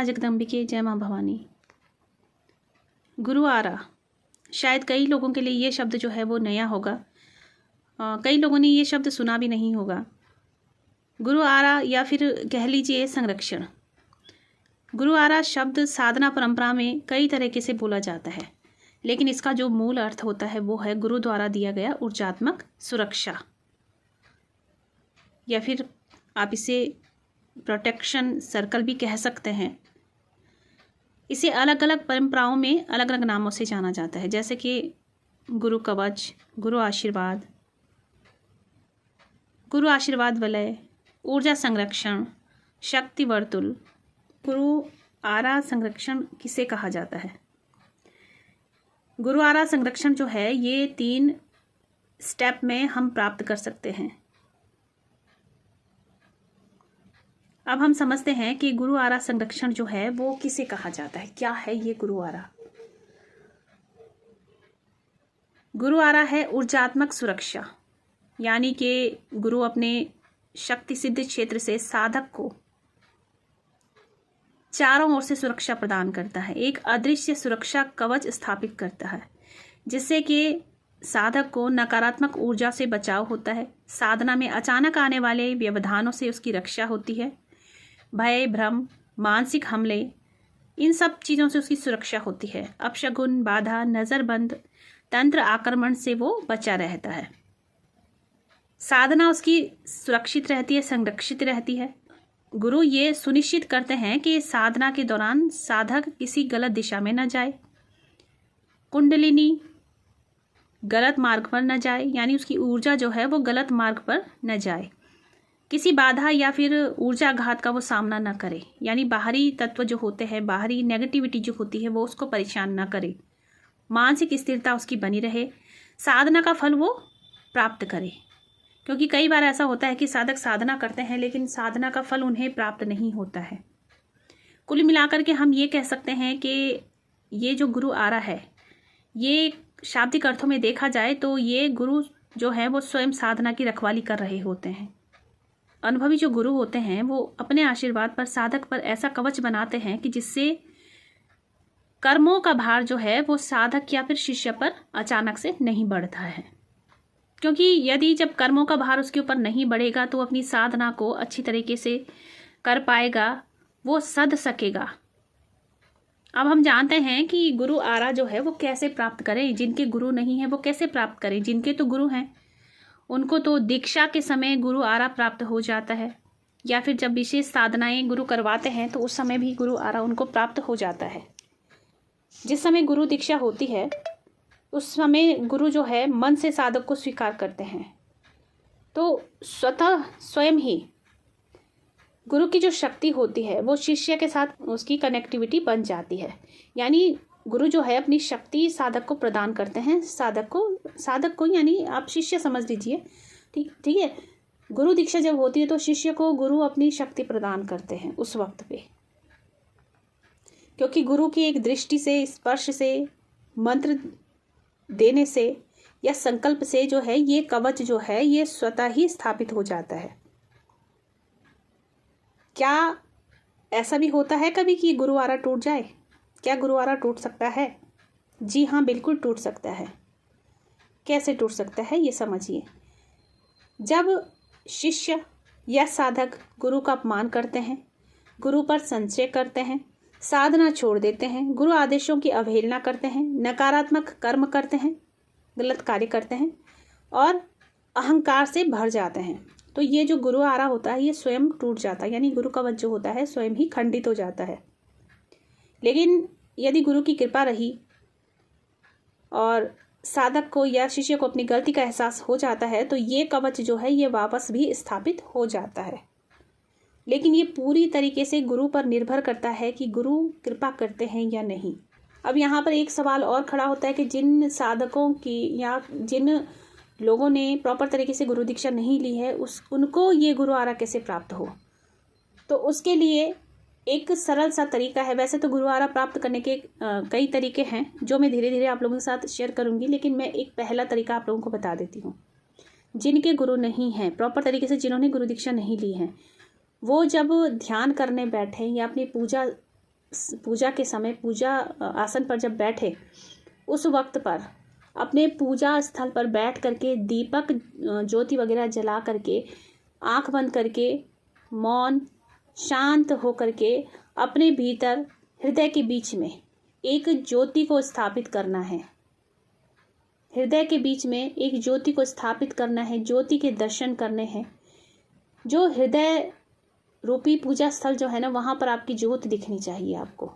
माँ जगदम्बिके, जय माँ भवानी। गुरु आरा, शायद कई लोगों के लिए ये शब्द जो है वो नया होगा। कई लोगों ने ये शब्द सुना भी नहीं होगा। गुरु आरा या फिर कह लीजिए संरक्षण। गुरु आरा शब्द साधना परंपरा में कई तरीके से बोला जाता है, लेकिन इसका जो मूल अर्थ होता है वो है गुरु द्वारा दिया गया ऊर्जात्मक सुरक्षा, या फिर आप इसे प्रोटेक्शन सर्कल भी कह सकते हैं। इसे अलग अलग परंपराओं में अलग अलग नामों से जाना जाता है, जैसे कि गुरु कवच, गुरु आशीर्वाद, गुरु आशीर्वाद वलय, ऊर्जा संरक्षण, शक्ति वर्तुल। गुरु आरा संरक्षण किसे कहा जाता है? गुरु आरा संरक्षण जो है ये 3 स्टेप में हम प्राप्त कर सकते हैं। अब हम समझते हैं कि गुरु आरा संरक्षण जो है वो किसे कहा जाता है, क्या है ये गुरु आरा। गुरु आरा है ऊर्जात्मक सुरक्षा, यानी कि गुरु अपने शक्ति सिद्ध क्षेत्र से साधक को चारों ओर से सुरक्षा प्रदान करता है। एक अदृश्य सुरक्षा कवच स्थापित करता है, जिससे कि साधक को नकारात्मक ऊर्जा से बचाव होता है। साधना में अचानक आने वाले व्यवधानों से उसकी रक्षा होती है। भय, भ्रम, मानसिक हमले, इन सब चीज़ों से उसकी सुरक्षा होती है। अपशगुन, बाधा, नज़रबंद, तंत्र आक्रमण से वो बचा रहता है। साधना उसकी सुरक्षित रहती है, संरक्षित रहती है। गुरु ये सुनिश्चित करते हैं कि साधना के दौरान साधक किसी गलत दिशा में न जाए, कुंडलिनी गलत मार्ग पर न जाए, यानी उसकी ऊर्जा जो है वो गलत मार्ग पर न जाए। किसी बाधा या फिर ऊर्जा घात का वो सामना न करे, यानी बाहरी तत्व जो होते हैं, बाहरी नेगेटिविटी जो होती है वो उसको परेशान न करे। मानसिक स्थिरता उसकी बनी रहे, साधना का फल वो प्राप्त करे। क्योंकि कई बार ऐसा होता है कि साधक साधना करते हैं लेकिन साधना का फल उन्हें प्राप्त नहीं होता है। कुल मिलाकर के हम ये कह सकते हैं कि ये जो गुरु आरा है, ये शाब्दिक अर्थों में देखा जाए तो ये गुरु जो है वो स्वयं साधना की रखवाली कर रहे होते हैं। अनुभवी जो गुरु होते हैं वो अपने आशीर्वाद पर साधक पर ऐसा कवच बनाते हैं कि जिससे कर्मों का भार जो है वो साधक या फिर शिष्य पर अचानक से नहीं बढ़ता है। क्योंकि यदि जब कर्मों का भार उसके ऊपर नहीं बढ़ेगा तो अपनी साधना को अच्छी तरीके से कर पाएगा, वो सध सकेगा। अब हम जानते हैं कि गुरु आरा जो है वो कैसे प्राप्त करें। जिनके गुरु नहीं है वो कैसे प्राप्त करें? जिनके तो गुरु हैं उनको तो दीक्षा के समय गुरु आरा प्राप्त हो जाता है, या फिर जब विशेष साधनाएं गुरु करवाते हैं तो उस समय भी गुरु आरा उनको प्राप्त हो जाता है। जिस समय गुरु दीक्षा होती है उस समय गुरु जो है मन से साधक को स्वीकार करते हैं, तो स्वतः स्वयं ही गुरु की जो शक्ति होती है वो शिष्य के साथ उसकी कनेक्टिविटी बन जाती है। यानी गुरु जो है अपनी शक्ति साधक को प्रदान करते हैं, साधक को यानी आप शिष्य समझ लीजिए, ठीक है। गुरु दीक्षा जब होती है तो शिष्य को गुरु अपनी शक्ति प्रदान करते हैं उस वक्त पे, क्योंकि गुरु की एक दृष्टि से, स्पर्श से, मंत्र देने से या संकल्प से जो है ये कवच जो है ये स्वतः ही स्थापित हो जाता है। क्या ऐसा भी होता है कभी कि गुरु आरा टूट जाए? क्या गुरु आरा टूट सकता है? जी हाँ, बिल्कुल टूट सकता है। कैसे टूट सकता है ये समझिए। जब शिष्य या साधक गुरु का अपमान करते हैं, गुरु पर संशय करते हैं, साधना छोड़ देते हैं, गुरु आदेशों की अवहेलना करते हैं, नकारात्मक कर्म करते हैं, गलत कार्य करते हैं और अहंकार से भर जाते हैं, तो ये जो गुरु आरा होता है ये स्वयं टूट जाता है। यानी गुरु कवच जो होता है स्वयं ही खंडित हो जाता है। लेकिन यदि गुरु की कृपा रही और साधक को या शिष्य को अपनी गलती का एहसास हो जाता है तो ये कवच जो है ये वापस भी स्थापित हो जाता है। लेकिन ये पूरी तरीके से गुरु पर निर्भर करता है कि गुरु कृपा करते हैं या नहीं। अब यहाँ पर एक सवाल और खड़ा होता है कि जिन साधकों की या जिन लोगों ने प्रॉपर तरीके से गुरु दीक्षा नहीं ली है उनको ये गुरु आरा कैसे प्राप्त हो? तो उसके लिए एक सरल सा तरीका है। वैसे तो गुरु आरा प्राप्त करने के कई तरीके हैं जो मैं धीरे धीरे आप लोगों के साथ शेयर करूंगी, लेकिन मैं एक पहला तरीका आप लोगों को बता देती हूँ। जिनके गुरु नहीं हैं, प्रॉपर तरीके से जिन्होंने गुरु दीक्षा नहीं ली है, वो जब ध्यान करने बैठें या अपनी पूजा पूजा के समय पूजा आसन पर जब बैठे उस वक्त पर अपने पूजा स्थल पर बैठ करके दीपक ज्योति वगैरह जला करके आंख बंद करके मौन शांत हो करके अपने भीतर हृदय के बीच में एक ज्योति को स्थापित करना है। हृदय के बीच में एक ज्योति को स्थापित करना है, ज्योति के दर्शन करने हैं। जो हृदय रूपी पूजा स्थल जो है ना, वहाँ पर आपकी ज्योत दिखनी चाहिए आपको।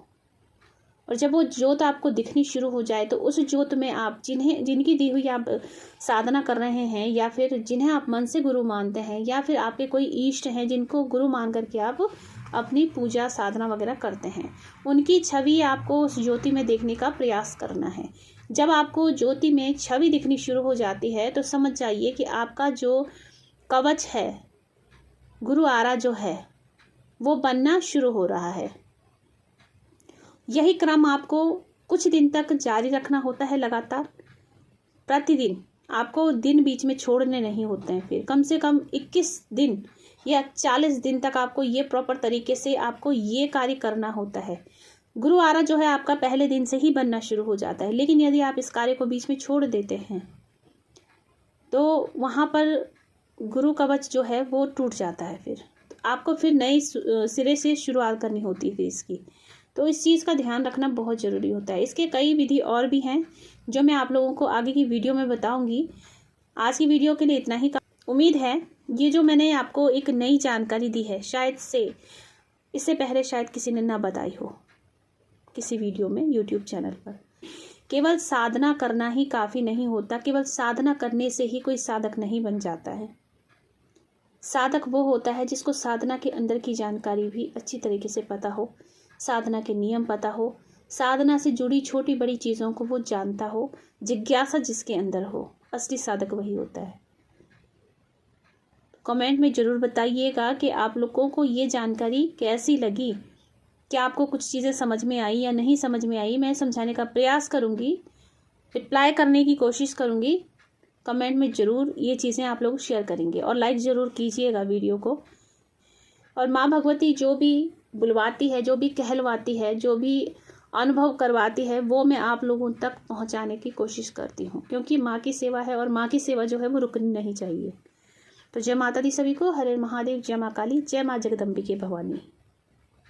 और जब वो ज्योत आपको दिखनी शुरू हो जाए तो उस ज्योत में आप जिनकी दी हुई आप साधना कर रहे हैं, या फिर जिन्हें आप मन से गुरु मानते हैं, या फिर आपके कोई इष्ट हैं जिनको गुरु मान करके आप अपनी पूजा साधना वगैरह करते हैं, उनकी छवि आपको उस ज्योति में देखने का प्रयास करना है। जब आपको ज्योति में छवि दिखनी शुरू हो जाती है तो समझ जाइए कि आपका जो कवच है, गुरु आरा जो है, वो बनना शुरू हो रहा है। यही क्रम आपको कुछ दिन तक जारी रखना होता है लगातार। प्रतिदिन आपको दिन बीच में छोड़ने नहीं होते हैं। फिर कम से कम 21 दिन या 40 दिन तक आपको ये प्रॉपर तरीके से आपको ये कार्य करना होता है। गुरु आरा जो है आपका पहले दिन से ही बनना शुरू हो जाता है, लेकिन यदि आप इस कार्य को बीच में छोड़ देते हैं तो वहाँ पर गुरु कवच जो है वो टूट जाता है। फिर तो आपको फिर नई सिरे से शुरुआत करनी होती है फिर इसकी। तो इस चीज़ का ध्यान रखना बहुत ज़रूरी होता है। इसके कई विधि और भी हैं जो मैं आप लोगों को आगे की वीडियो में बताऊंगी। आज की वीडियो के लिए इतना ही। उम्मीद है ये जो मैंने आपको एक नई जानकारी दी है, शायद से इससे पहले शायद किसी ने ना बताई हो किसी वीडियो में यूट्यूब चैनल पर। केवल साधना करना ही काफ़ी नहीं होता, केवल साधना करने से ही कोई साधक नहीं बन जाता है। साधक वो होता है जिसको साधना के अंदर की जानकारी भी अच्छी तरीके से पता हो, साधना के नियम पता हो, साधना से जुड़ी छोटी बड़ी चीज़ों को वो जानता हो, जिज्ञासा जिसके अंदर हो। असली साधक वही होता है। कमेंट में ज़रूर बताइएगा कि आप लोगों को ये जानकारी कैसी लगी। क्या आपको कुछ चीज़ें समझ में आई या नहीं समझ में आई? मैं समझाने का प्रयास करूँगी, रिप्लाई करने की कोशिश करूँगी। कमेंट में ज़रूर ये चीज़ें आप लोग शेयर करेंगे और लाइक ज़रूर कीजिएगा वीडियो को। और माँ भगवती जो भी बुलवाती है, जो भी कहलवाती है, जो भी अनुभव करवाती है, वो मैं आप लोगों तक पहुंचाने की कोशिश करती हूं, क्योंकि माँ की सेवा है और माँ की सेवा जो है वो रुकनी नहीं चाहिए। तो जय माता दी सभी को। हरे महादेव, जय माँ काली, जय माँ जगदम्बिके भवानी।